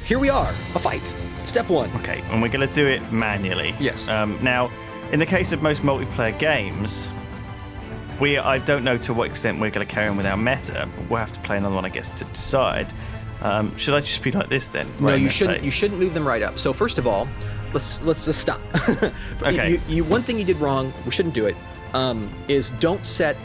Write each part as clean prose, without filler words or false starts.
here we are, a fight. Step 1. Okay, and we're going to do it manually. Yes. Now, in the case of most multiplayer games, I don't know to what extent we're going to carry on with our meta, but we'll have to play another one, I guess, to decide. Should I just be like this then? No, you shouldn't. You shouldn't move them right up. So first of all, let's just stop. Okay. One thing you did wrong, we shouldn't do it, is don't set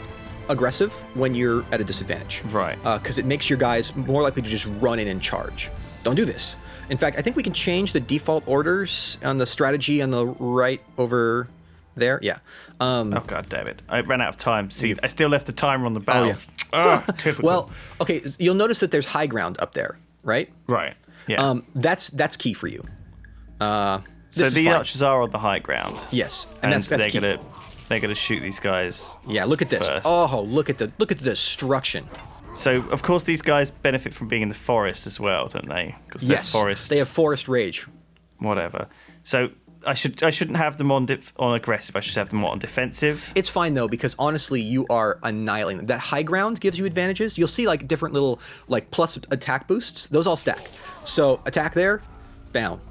aggressive when you're at a disadvantage. Right. Because it makes your guys more likely to just run in and charge. Don't do this. In fact, I think we can change the default orders on the strategy on the right over there. Yeah. Oh, God damn it. I ran out of time. See, I still left the timer on the battle. Oh, yeah. Typical. Well, okay, you'll notice that there's high ground up there, right? Right. Yeah. That's key for you. So the archers are on the high ground. Yes, and that's key. They're gonna shoot these guys. Yeah, look at this. First. Oh, look at the destruction. So of course these guys benefit from being in the forest as well, don't they? Because Yes, forest. they have forest rage. Whatever. So I shouldn't have them on aggressive. I should have them on defensive. It's fine though, because honestly, you are annihilating them. That high ground gives you advantages. You'll see like different little like plus attack boosts. Those all stack. So attack there, bam.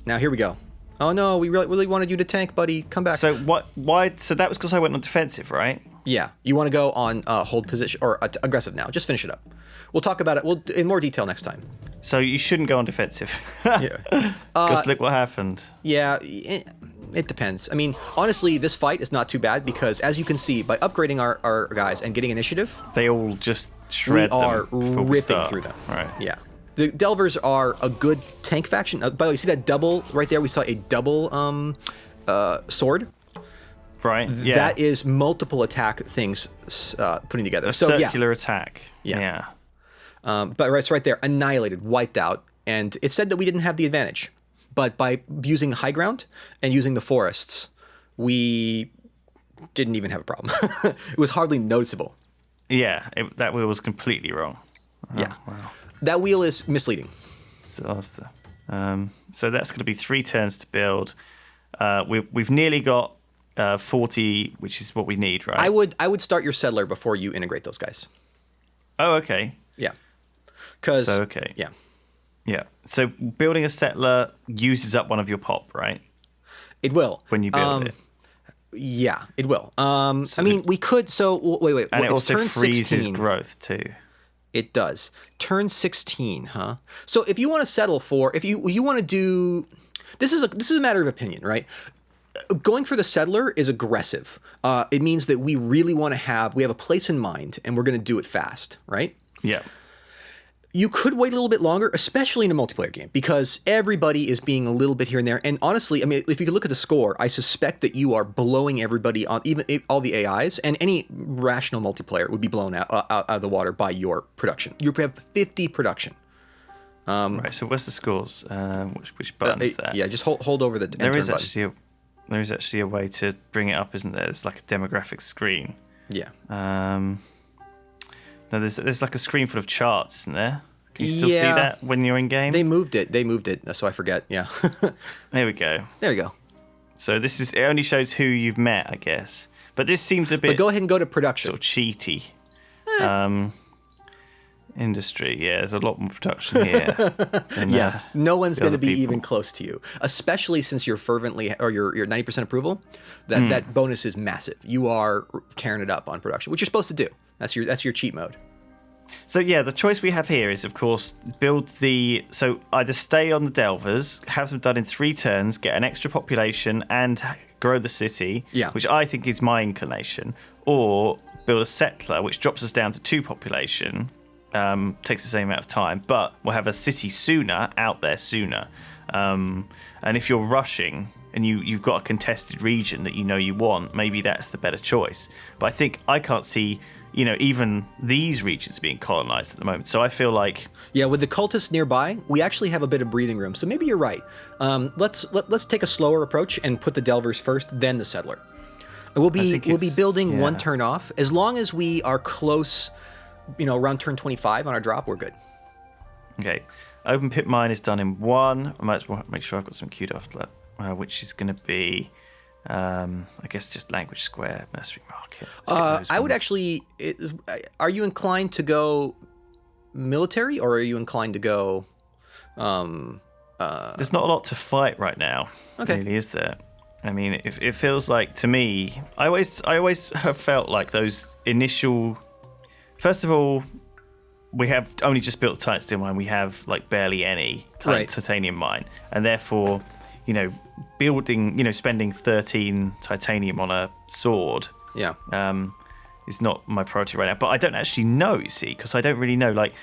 Now here we go. Oh no, we really wanted you to tank, buddy. Come back. So what? Why? So that was because I went on defensive, right? Yeah, you want to go on hold position or aggressive now. Just finish it up. We'll talk about it. In more detail next time. So you shouldn't go on defensive. Yeah. Because look what happened. Yeah, it depends. I mean, honestly, this fight is not too bad because, as you can see, by upgrading our guys and getting initiative, they all just shred we are them ripping through them. Right. Yeah. The Delvers are a good tank faction. By the way, you see that double right there? We saw a double sword. Right. Yeah. That is multiple attack things putting together. A circular attack. Yeah. But it's right there, annihilated, wiped out, and it said that we didn't have the advantage. But by using high ground and using the forests, we didn't even have a problem. It was hardly noticeable. Yeah, that wheel was completely wrong. Oh, Yeah. Wow. That wheel is misleading. So that's going to be 3 turns to build. We've nearly got 40, which is what we need, right? I would start your settler before you integrate those guys. Oh, okay. Yeah. Okay. Yeah. Yeah. So building a settler uses up one of your pop, right? It will. When you build it. Yeah, it will. I mean, we could. So wait. And it also turn freezes 16. growth too. It does. Turn 16, huh? So if you want to settle for, if you want to do, this is a matter of opinion, right? Going for the settler is aggressive. It means that we really want to we have a place in mind, and we're going to do it fast, right? Yeah. You could wait a little bit longer, especially in a multiplayer game, because everybody is being a little bit here and there. And honestly, I mean, if you could look at the score, I suspect that you are blowing everybody on, even all the AIs, and any rational multiplayer would be blown out of the water by your production. You have 50 production. Right. So where's the scores? Which button is that? Yeah, just hold over the There is actually a way to bring it up, isn't there? It's like a demographic screen. Yeah. No, there's like a screen full of charts, isn't there? Can you still see that when you're in game? They moved it, so I forget. Yeah. There we go. There you go. So it only shows who you've met, I guess. But this seems a bit. But go ahead and go to production. Sort of cheaty. Industry, yeah. There's a lot more production here. Than, no one's going to be people. even close to you, especially since you're fervently or you're 90% approval. That bonus is massive. You are tearing it up on production, which you're supposed to do. That's your cheat mode. So yeah, the choice we have here is, of course, so either stay on the Delvers, have them done in 3 turns, get an extra population, and grow the city, which I think is my inclination, or build a settler, which drops us down to 2 population, takes the same amount of time, but we'll have a city out there sooner. And if you're rushing and you've got a contested region that you want, maybe that's the better choice. But I think I can't see even these regions being colonized at the moment. So I feel like... Yeah, with the cultists nearby, we actually have a bit of breathing room. So maybe you're right. Let's take a slower approach and put the Delvers first, then the settler. We'll be building 1 turn off. As long as we are close, around turn 25 on our drop, we're good. Okay. Open pit mine is done in 1. I might as well make sure I've got some queued after that, which is going to be... I guess just language square, nursery market. I would actually. Are you inclined to go military, or are you inclined to go There's not a lot to fight right now. Okay. Really, is there? I mean, it feels like to me. I always have felt like those initial. First of all, we have only just built the Titan steel mine. We have like barely any titanium mine, and therefore, spending 13 titanium on a sword. Yeah. Is not my priority right now. But I don't actually know. You see, because I don't really know. Like,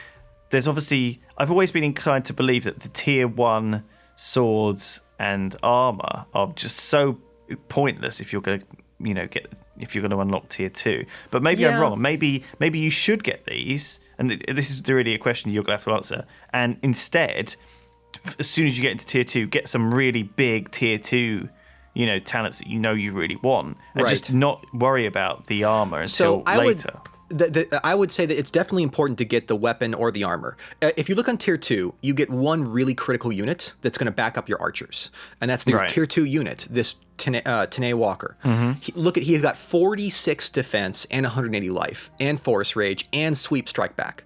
there's obviously. I've always been inclined to believe that the tier 1 swords and armor are just so pointless if you're going to unlock tier 2. But maybe I'm wrong. Maybe you should get these, and this is really a question you're going to have to answer. And instead, as soon as you get into tier 2, get some really big tier 2 talents that you really want, and just not worry about the armor until later. I would say that it's definitely important to get the weapon or the armor. If you look on tier 2, you get one really critical unit that's going to back up your archers, and that's the tier 2 unit, this Tanae Walker. Mm-hmm. He's got 46 defense and 180 life, and force rage, and sweep strike back.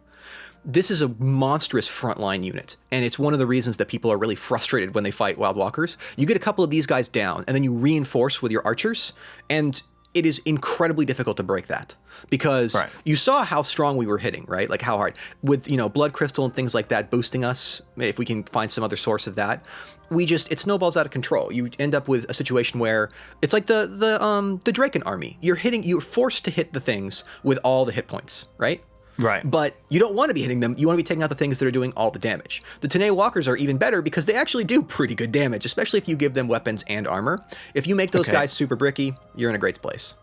This is a monstrous frontline unit, and it's one of the reasons that people are really frustrated when they fight Wild Walkers. You get a couple of these guys down, and then you reinforce with your archers, and it is incredibly difficult to break that. Because you saw how strong we were hitting, right? Like how hard. With, blood crystal and things like that boosting us, if we can find some other source of that, it snowballs out of control. You end up with a situation where it's like the Draken army. You're forced to hit the things with all the hit points, right? Right. But you don't want to be hitting them. You want to be taking out the things that are doing all the damage. The Tanae Walkers are even better because they actually do pretty good damage, especially if you give them weapons and armor. If you make those guys super bricky, you're in a great place.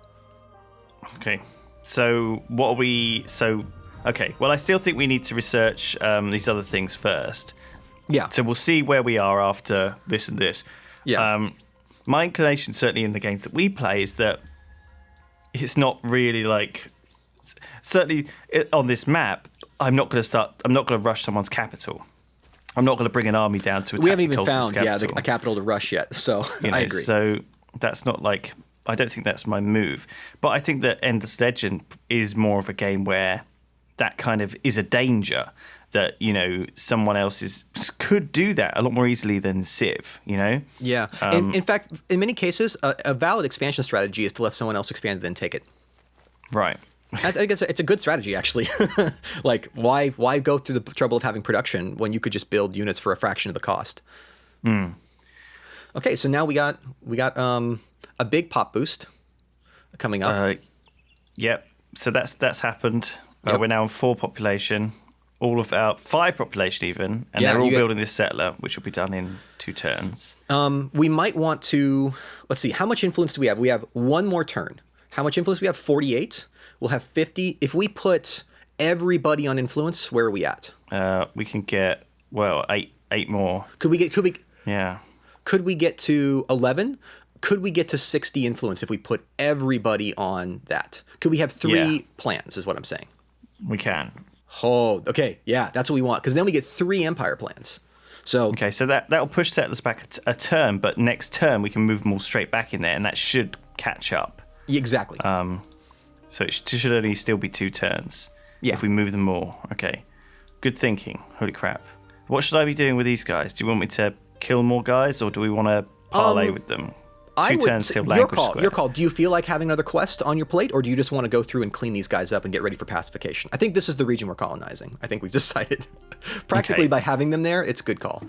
Okay. So what are we... well, I still think we need to research these other things first. Yeah. So we'll see where we are after this and this. Yeah. My inclination, certainly in the games that we play, is that it's not really like... Certainly on this map, I'm not going to rush someone's capital. I'm not going to bring an army down to attack. We haven't even found capital. a capital to rush yet, so I agree. So that's not like... I don't think that's my move. But I think that Endless Legend is more of a game where that kind of is a danger that, someone else could do that a lot more easily than Civ, Yeah. In fact, in many cases, a valid expansion strategy is to let someone else expand and then take it. Right. I think it's a good strategy, actually. Like, why go through the trouble of having production when you could just build units for a fraction of the cost? Okay, so now we got a big pop boost coming up. Yep. So that's happened. Yep. We're now on 4 population, all of our 5 population even, and they're all building this settler, which will be done in 2 turns. We might want to, let's see, how much influence do we have? We have 1 more turn. How much influence do we have? 48. We'll have 50. If we put everybody on influence, where are we at? We can get, 8 more. Could we get? Yeah. Could we get to 11? Could we get to 60 influence if we put everybody on that? Could we have 3 plans, is what I'm saying. We can. Oh, okay. Yeah, that's what we want. Because then we get 3 empire plans. So okay, so that'll push settlers back a turn, but next turn we can move them all straight back in there, and that should catch up. Exactly. So it should only still be 2 turns if we move them more. Okay. Good thinking. Holy crap. What should I be doing with these guys? Do you want me to kill more guys, or do we want to parlay with them? 2 turns till language square. Your call. Do you feel like having another quest on your plate, or do you just want to go through and clean these guys up and get ready for pacification? I think this is the region we're colonizing. I think we've decided. Practically by having them there, it's a good call.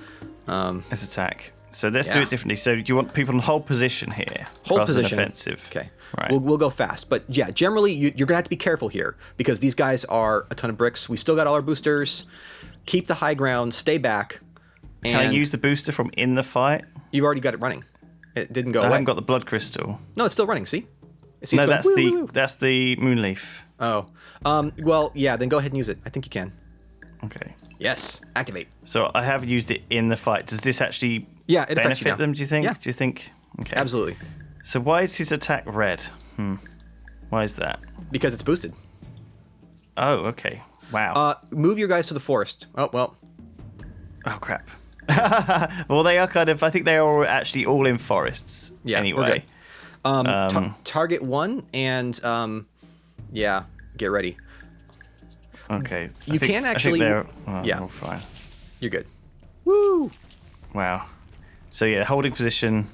Let's attack. So let's do it differently. So you want people in hold position here, hold rather position. Than offensive. Okay. Right. We'll go fast, but yeah, generally you're gonna have to be careful here because these guys are a ton of bricks. We still got all our boosters. Keep the high ground. Stay back. Can I use the booster from in the fight? You've already got it running. It didn't go away. I haven't got the blood crystal. No, it's still running. See? No, that's the moonleaf. Oh. Well, yeah. Then go ahead and use it. I think you can. Okay. Yes. Activate. So I have used it in the fight. Does this actually it benefit them? Do you think? Yeah. Do you think? Okay. Absolutely. So why is his attack red? Why is that? Because it's boosted. Oh, okay. Wow. Move your guys to the forest. Oh well. Oh crap. Well, they are kind of. I think they are actually all in forests. Yeah. Anyway. Target 1 and get ready. Okay. You can actually. I think they're fine. You're good. Woo! Wow. So yeah, holding position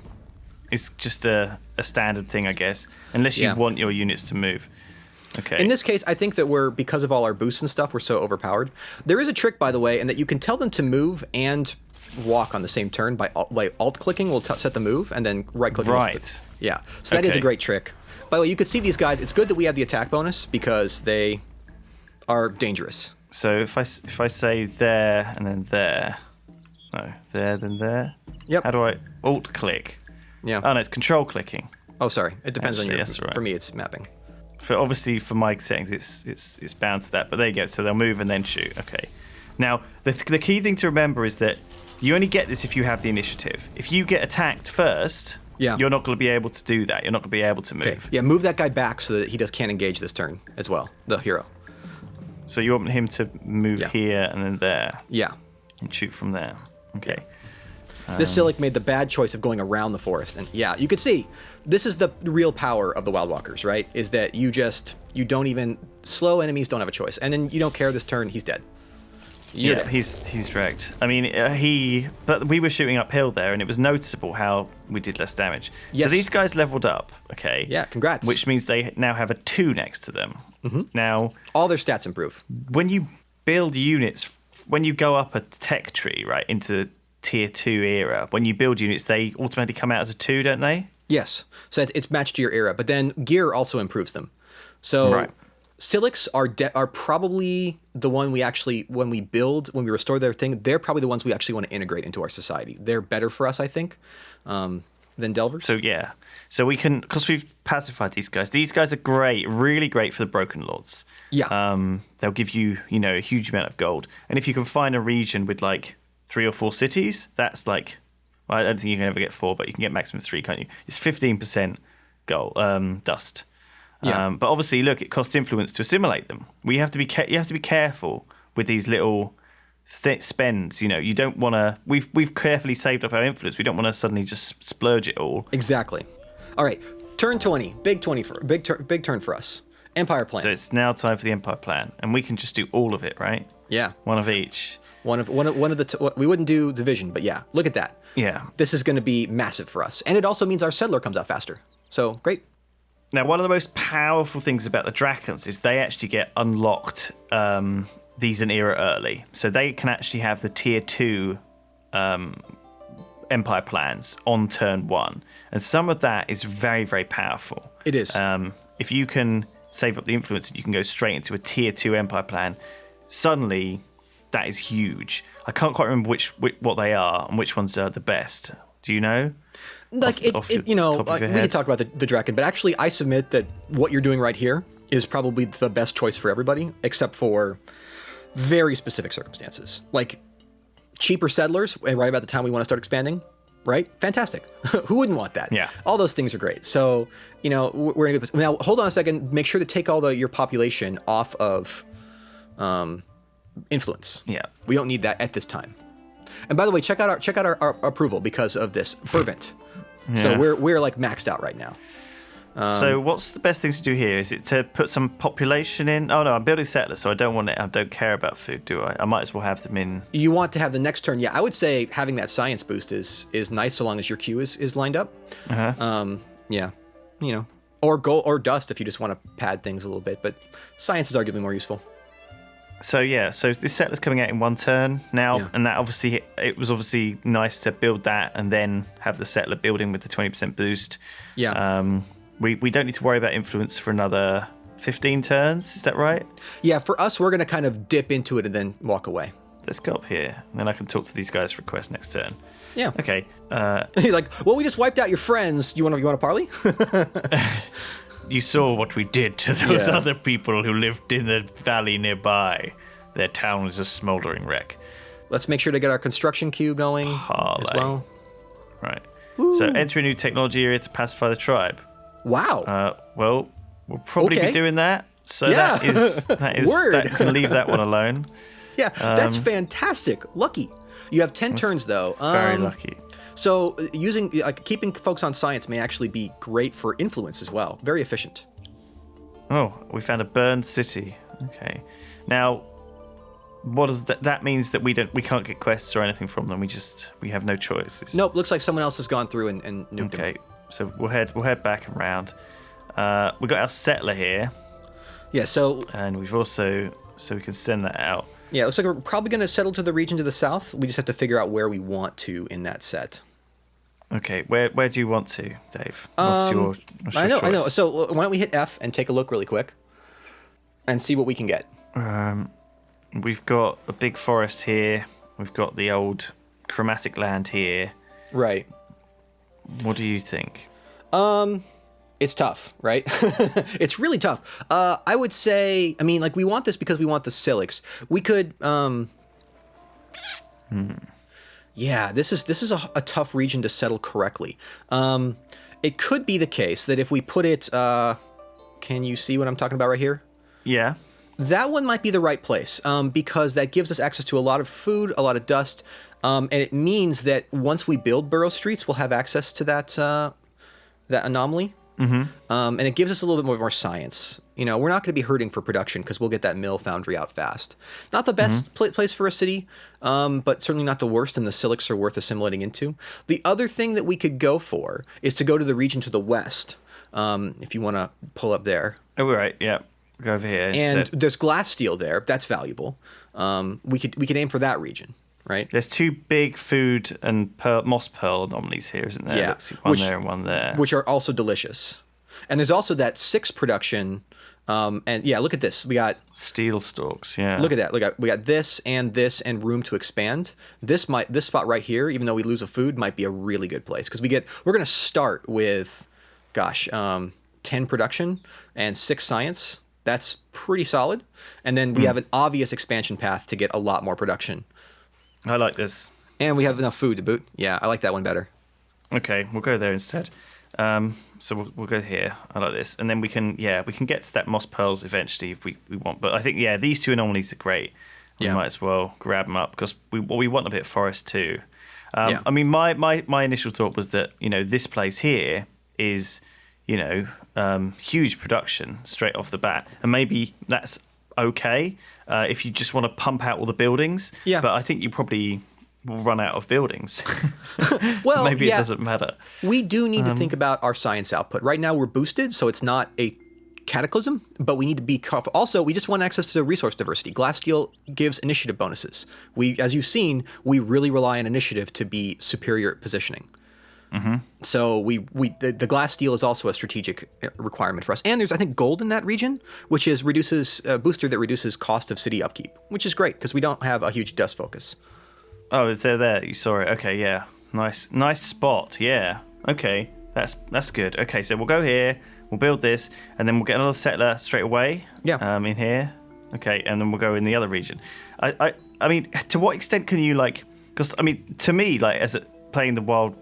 is just a standard thing, I guess, unless you want your units to move. Okay. In this case, I think that because of all our boosts and stuff, we're so overpowered. There is a trick, by the way, in that you can tell them to move and walk on the same turn by alt-clicking will set the move, and then right-clicking. Right. Yeah. So that is a great trick. By the way, you can see these guys. It's good that we have the attack bonus because they are dangerous. So if I say there and then there, no, there then there. Yep. How do I alt-click? Yeah. Oh no, it's control-clicking. Oh, sorry. It depends on your. That's right. For me, it's mapping. Obviously for my settings, it's bound to that. But there you go. So they'll move and then shoot. Okay. Now the key thing to remember is that you only get this if you have the initiative. If you get attacked first, you're not going to be able to do that. You're not going to be able to move. Okay. Yeah, move that guy back so that he can't engage this turn as well. The hero. So you want him to move here and then there. Yeah. And shoot from there. Okay. This Silic made the bad choice of going around the forest. And yeah, you can see, this is the real power of the Wild Walkers, right? Is that you don't even, slow enemies don't have a choice. And then you don't care this turn, he's dead. Yeah, he's wrecked. I mean, but we were shooting uphill there, and it was noticeable how we did less damage. Yes. So these guys leveled up, okay? Yeah, congrats. Which means they now have a 2 next to them. Mm-hmm. Now, all their stats improve. When you build units, when you go up a tech tree, right, into tier 2 era, when you build units, they automatically come out as a 2, don't they? Yes. So it's matched to your era, but then gear also improves them. So Silics are probably the one we actually, when we restore their thing, they're probably the ones we actually want to integrate into our society. They're better for us, I think, than Delvers. So yeah. So we can, because we've pacified these guys. These guys are great, really great for the Broken Lords. Yeah. They'll give you, a huge amount of gold. And if you can find a region with like 3 or 4 cities, that's like, well, I don't think you can ever get 4, but you can get maximum 3, can't you? It's 15% gold, dust. Yeah. But obviously, look, it costs influence to assimilate them. You have to be careful with these little spends. You don't want to. We've carefully saved up our influence. We don't want to suddenly just splurge it all. Exactly. All right, turn 20, big turn for us. Empire plan. So it's now time for the Empire plan, and we can just do all of it, right? Yeah. One of each. One of the. We wouldn't do division, but yeah, look at that. Yeah. This is going to be massive for us, and it also means our settler comes out faster. So great. Now, one of the most powerful things about the Drakons is they actually get unlocked these an era early. So they can actually have the tier 2 Empire plans on turn 1. And some of that is very, very powerful. It is. If you can save up the influence and you can go straight into a tier 2 Empire plan, suddenly that is huge. I can't quite remember what they are and which ones are the best. Do you know? Like we can talk about the Draken, but actually I submit that what you're doing right here is probably the best choice for everybody, except for very specific circumstances. Like cheaper settlers, right about the time we want to start expanding, right? Fantastic. Who wouldn't want that? Yeah. All those things are great. So, we're in a good position. Now, hold on a second. Make sure to take all your population off of influence. Yeah. We don't need that at this time. And by the way, check out our approval because of this fervent. Yeah. So we're like maxed out right now. So what's the best thing to do here? Is it to put some population in? Oh no, I'm building settlers, so I don't care about food, do I? I might as well have them in. You want to have the next turn? Yeah, I would say having that science boost is nice so long as your queue is lined up. Yeah, or gold or dust if you just want to pad things a little bit, but science is arguably more useful. So this settler's coming out in 1 turn now, and that it was obviously nice to build that and then have the settler building with the 20% boost. Yeah. We don't need to worry about influence for another 15 turns. Is that right? Yeah. For us, we're gonna kind of dip into it and then walk away. Let's go up here, and then I can talk to these guys for a quest next turn. Yeah. Okay. You're like, well, we just wiped out your friends. You want to parley? You saw what we did to those other people who lived in the valley nearby. Their town is a smoldering wreck. Let's make sure to get our construction queue going as well. Right. So enter a new technology area to pacify the tribe. Wow. Well, we'll probably be doing that. So that is Word. That, you can leave that one alone. Yeah, that's fantastic. Lucky. You have 10 turns though. Very lucky. So keeping folks on science may actually be great for influence as well. Very efficient. Oh, we found a burned city. Okay. Now, what does that means that we can't get quests or anything from them. We have no choices. Nope. Looks like someone else has gone through and nuked them. Okay, so we'll head back and round. We got our settler here. Yeah. And we've also we can send that out. Yeah. It looks like we're probably going to settle to the region to the south. We just have to figure out where we want to in that set. Okay, where do you want to, Dave? What's your I know. choice? So why don't we hit F and take a look really quick, and see what we can get. We've got a big forest here. We've got the old chromatic land here. Right. What do you think? It's tough, right? It's really tough. I would say, I mean, like, we want this because we want the Silix. We could, yeah, this is a tough region to settle correctly. It could be the case that if we put it, can you see what I'm talking about right here? Yeah. That one might be the right place, because that gives us access to a lot of food, a lot of dust, and it means that once we build burrow streets, we'll have access to that anomaly. Mm-hmm. And it gives us a little bit more science. You know, we're not going to be hurting for production because we'll get that mill foundry out fast. Not the best place for a city, but certainly not the worst, and the Silix are worth assimilating into. The other thing that we could go for is to go to the region to the west, if you want to pull up there. Oh, right, yeah. Go over here. And there's glass steel there. That's valuable. We could aim for that region. Right. There's two big food and moss pearl anomalies here, isn't there? Yeah. One there and one there. Which are also delicious. And there's also that 6 production. And yeah, look at this. We got steel stalks. Yeah. Look at that. We got this and room to expand. This spot right here, even though we lose a food, might be a really good place because we're going to start with, 10 production and 6 science. That's pretty solid. And then we have an obvious expansion path to get a lot more production. I like this. And we have enough food to boot. Yeah, I like that one better. Okay, we'll go there instead. So we'll go here. I like this. And then we can get to that moss pearls eventually if we want. But I think, these two anomalies are great. We might as well grab them up because we want a bit of forest too. I mean, my initial thought was that, this place here is, huge production straight off the bat. And maybe that's okay if you just want to pump out all the buildings. Yeah. But I think you probably will run out of buildings. Well, maybe it doesn't matter. We do need to think about our science output. Right now we're boosted, so it's not a cataclysm, but we need to be careful. Also, we just want access to resource diversity. Glasssteel gives initiative bonuses. As you've seen, we really rely on initiative to be superior at positioning. Mm-hmm. So the glass steel is also a strategic requirement for us. And there's, I think, gold in that region, which reduces a booster that reduces cost of city upkeep, which is great because we don't have a huge dust focus. Oh, it's there. You saw it. Okay, yeah. Nice spot. Yeah. Okay, that's good. Okay, so we'll go here. We'll build this, and then we'll get another settler straight away. Yeah. In here. Okay, and then we'll go in the other region. I mean, to what extent can you Because I mean, to me, as playing the wild.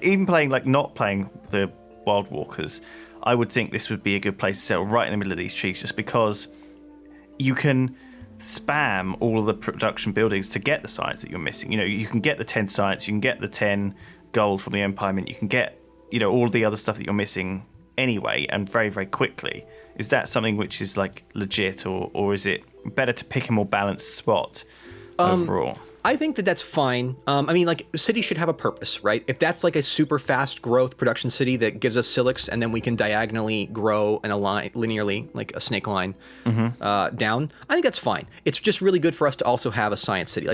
Even not playing the Wild Walkers, I would think this would be a good place to settle right in the middle of these trees just because you can spam all of the production buildings to get the science that you're missing. You can get the 10 science, you can get the 10 gold from the Empire Mint, you can get, all of the other stuff that you're missing anyway and very, very quickly. Is that something which is legit or is it better to pick a more balanced spot overall? I think that's fine. I mean, cities should have a purpose, right? If that's a super fast growth production city that gives us Silix, and then we can diagonally grow in a line linearly, like a snake line, down, I think that's fine. It's just really good for us to also have a science city.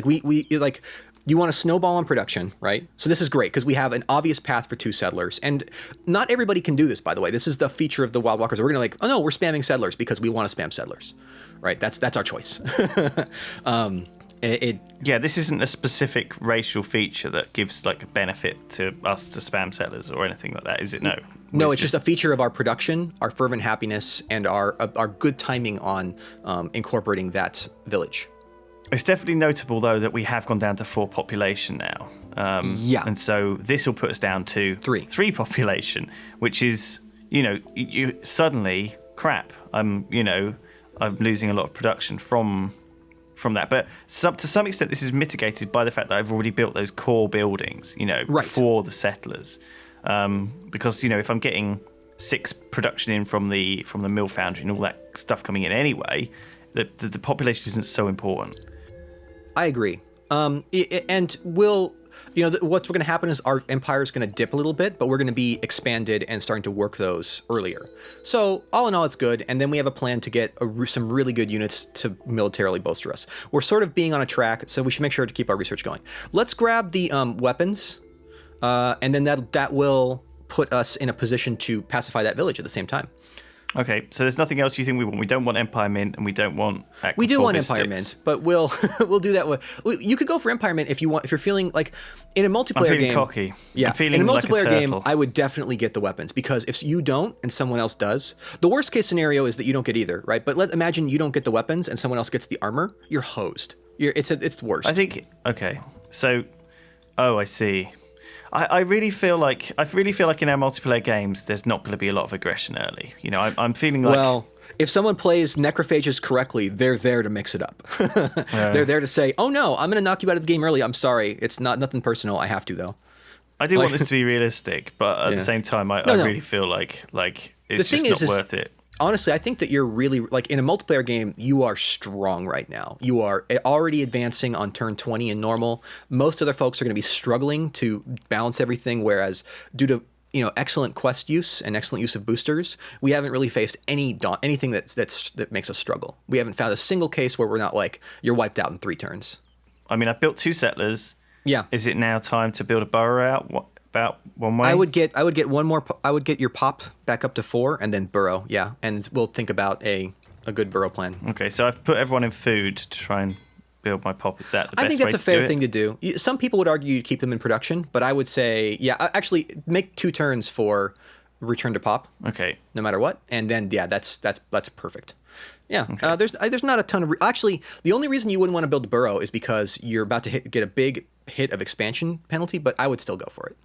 You want to snowball on production, right? So this is great because we have an obvious path for 2 settlers. And not everybody can do this, by the way. This is the feature of the Wild Walkers. We're going to we're spamming settlers because we want to spam settlers, right? That's our choice. This isn't a specific racial feature that gives a benefit to us to spam settlers or anything like that, is it? No, it's just a feature of our production, our fervent happiness, and our good timing on incorporating that village. It's definitely notable though that we have gone down to 4 population now. And so this will put us down to 3 population, which is you suddenly crap. I'm losing a lot of production from that, but to some extent this is mitigated by the fact that I've already built those core buildings, for the settlers, because if I'm getting 6 production in from the mill foundry and all that stuff coming in anyway, the population isn't so important. I agree. And we'll, what's going to happen is our empire is going to dip a little bit, but we're going to be expanded and starting to work those earlier. So all in all, it's good. And then we have a plan to get some really good units to militarily bolster us. We're sort of being on a track, so we should make sure to keep our research going. Let's grab the weapons, and then that will put us in a position to pacify that village at the same time. Okay, so there's nothing else you think we want. We don't want Empire Mint, and we don't want. We do want Empire Mint, but we'll do that. You could go for Empire Mint if you want. If you're feeling like in a multiplayer I'm feeling game, cocky. Yeah, I'm feeling in a like multiplayer a game, I would definitely get the weapons, because if you don't and someone else does, the worst case scenario is that you don't get either, right? But imagine you don't get the weapons and someone else gets the armor. You're hosed. It's worse. I think. Okay, so, I see. I really feel like in our multiplayer games, there's not going to be a lot of aggression early. I'm feeling like. Well, if someone plays necrophages correctly, they're there to mix it up. They're there to say, "Oh no, I'm going to knock you out of the game early. I'm sorry. It's nothing personal. I have to though." I do want this to be realistic, but at the same time, I really feel like it's just not worth it. Honestly, I think that you're really, like, in a multiplayer game, you are strong right now. You are already advancing on turn 20 in normal. Most other folks are going to be struggling to balance everything, whereas due to excellent quest use and excellent use of boosters, we haven't really faced anything that makes us struggle. We haven't found a single case where we're not like, you're wiped out in 3 turns. I mean, I've built 2 settlers. Yeah. Is it now time to build a burrow out? About one way? I would get one more. I would get your pop back up to 4 and then burrow. Yeah, and we'll think about a good burrow plan. Okay, so I've put everyone in food to try and build my pop. Is that the best way to do it? I think that's a fair thing to do. Some people would argue you keep them in production, but I would say, actually make 2 turns for return to pop. Okay. No matter what, and then that's perfect. Yeah. Okay. There's not a ton of actually. The only reason you wouldn't want to build a burrow is because you're about to get a big hit of expansion penalty, but I would still go for it.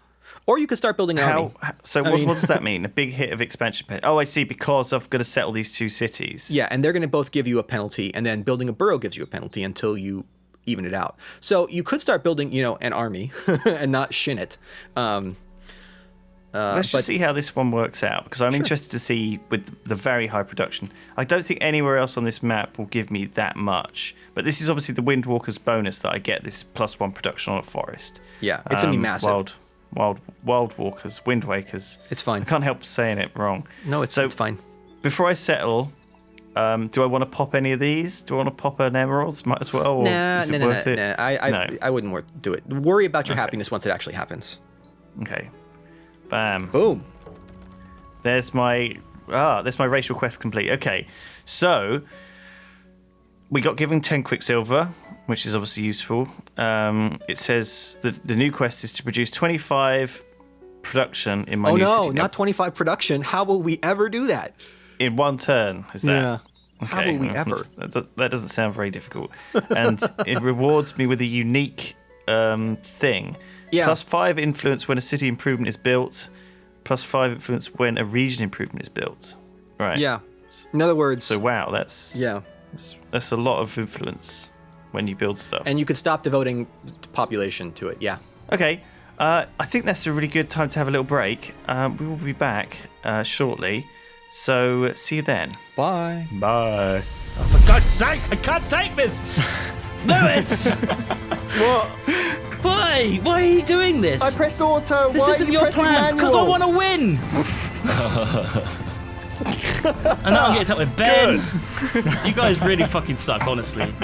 Or you could start building an army. So what does that mean? A big hit of expansion penalty? Oh, I see, because I've got to settle these 2 cities. Yeah, and they're going to both give you a penalty, and then building a burrow gives you a penalty until you even it out. So you could start building, an army and not shin it. Let's just see how this one works out, because I'm interested to see with the very high production. I don't think anywhere else on this map will give me that much, but this is obviously the Windwalker's bonus that I get, this +1 production on a forest. Yeah, it's going to be massive. Wild Walkers, Wind Wakers. It's fine. I can't help saying it wrong. No, it's fine. Before I settle, do I want to pop any of these? Do I want to pop an emerald? Might as well. Nah. I wouldn't do it. Worry about your happiness once it actually happens. Okay. Bam. Boom. There's my racial quest complete. Okay. So we got given 10 Quicksilver, which is obviously useful. It says the new quest is to produce 25 production in my new city. Oh no, not 25 production. How will we ever do that? In 1 turn, is that? Yeah. Okay. How will we ever? That doesn't sound very difficult. And it rewards me with a unique thing. Yeah. +5 influence when a city improvement is built. +5 influence when a region improvement is built. Right. Yeah. In other words. So wow, that's a lot of influence when you build stuff. And you could stop devoting population to it. Yeah. Okay. I think that's a really good time to have a little break. We will be back shortly. So see you then. Bye. Bye. Oh, for God's sake, I can't take this. Lewis. What? Why? Why are you doing this? I pressed auto. This isn't your plan because I want to win. And now I'm getting up with Ben. You guys really fucking suck, honestly.